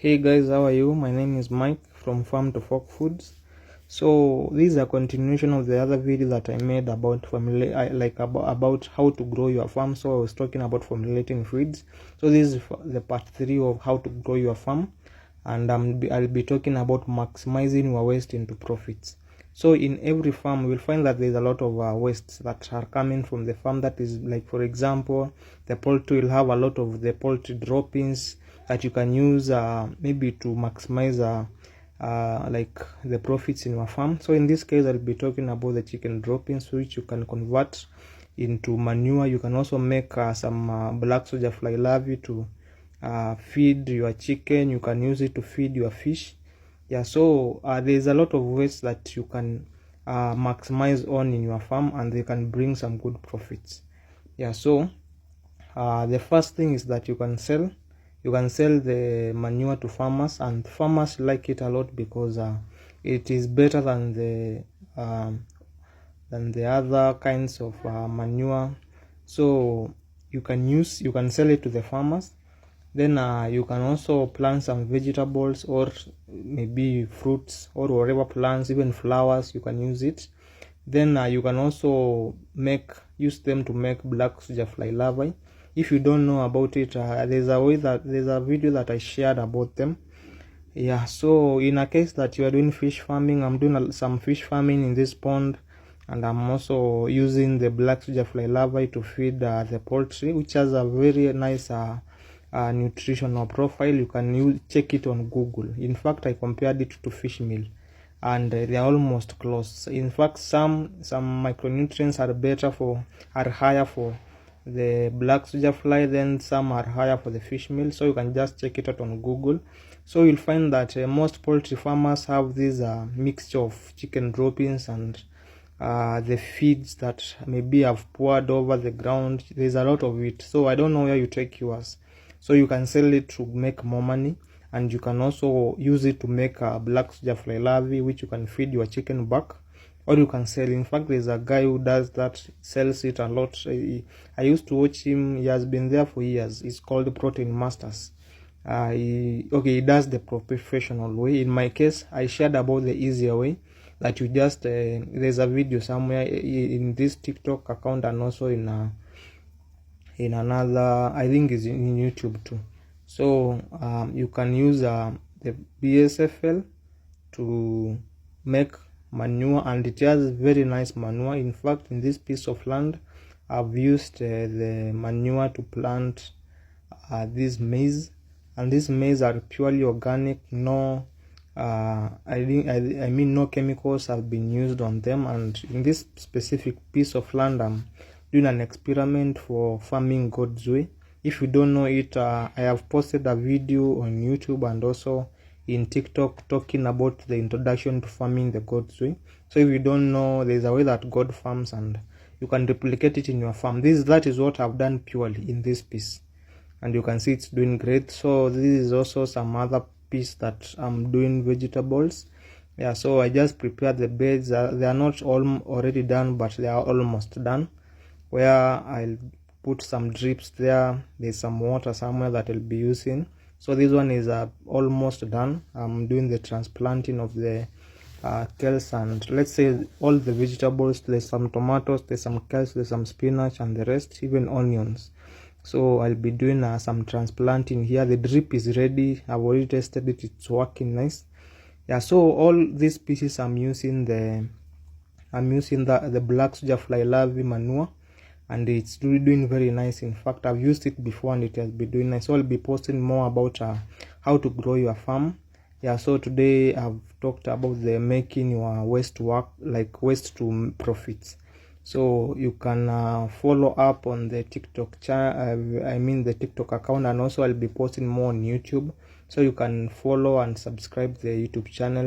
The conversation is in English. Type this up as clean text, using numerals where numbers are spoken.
Hey guys, how are you? My name is Mike from Farm to Fork Foods. So this is a continuation of the other video that I made about about how to grow your farm. So I was talking about formulating feeds. So this is the part 3 of how to grow your farm, and I'll be talking about maximizing your waste into profits. So in every farm, we'll find that there's a lot of wastes that are coming from the farm. That is, like, for example, the poultry will have a lot of the poultry droppings that you can use maybe to maximize like the profits in your farm. So in this case, I'll be talking about the chicken droppings, which you can convert into manure. You can also make some black soldier fly larvae to feed your chicken. You can use it to feed your fish. So there's a lot of ways that you can maximize on in your farm, and they can bring some good profits. So the first thing is that you can sell the manure to farmers, and farmers like it a lot because it is better than the other kinds of manure. So you can sell it to the farmers. Then you can also plant some vegetables or maybe fruits or whatever plants, even flowers. You can use it. Then you can also use them to make black soldier fly larvae. If you don't know about it, there's a video that I shared about them. So in a case that you are doing fish farming, I'm doing some fish farming in this pond, and I'm also using the black soldier fly larvae to feed the poultry, which has a very nice nutritional profile. You can check it on Google. In fact, I compared it to fish meal, and they are almost close. In fact, some micronutrients are higher for the black soldier fly, then some are higher for the fish meal. So you can just check it out on Google. So you'll find that most poultry farmers have this mixture of chicken droppings and the feeds that maybe have poured over the ground. There's a lot of it. So I don't know where you take yours. So you can sell it to make more money, and you can also use it to make a black soldier fly larvae, which you can feed your chicken back, or you can sell. In fact, there's a guy who does that, sells it a lot. I used to watch him. He has been there for years. It's called Protein Masters. He does the professional way. In my case, I shared about the easier way, that you just there's a video somewhere in this TikTok account, and also in another, I think is in YouTube too. So you can use the BSFL to make manure, and it has very nice manure. In fact, in this piece of land, I've used the manure to plant this maize, and these maize are purely organic. No no chemicals have been used on them. And in this specific piece of land, I'm doing an experiment for farming God's way. If you don't know it, I have posted a video on YouTube and also in TikTok talking about the introduction to farming the God's way. So if you don't know, there's a way that God farms, and you can replicate it in your farm. That is what I've done purely in this piece, and you can see it's doing great. So this is also some other piece that I'm doing vegetables. So I just prepared the beds. They are not all already done, but they are almost done, where I'll put some drips there. There's some water somewhere that I'll be using. So this one is almost done. I'm doing the transplanting of the kales, and let's say all the vegetables. There's some tomatoes, there's some kales, there's some spinach, and the rest, even onions. So I'll be doing some transplanting here. The drip is ready. I've already tested it. It's working nice. So all these pieces I'm using the black soldier fly larvae manure, and it's doing very nice. In fact, I've used it before and it has been doing nice. So I'll be posting more about how to grow your farm. So today I've talked about the making your waste work, like waste to profits. So you can follow up on the TikTok the TikTok account, and also I'll be posting more on YouTube. So you can follow and subscribe the YouTube channel.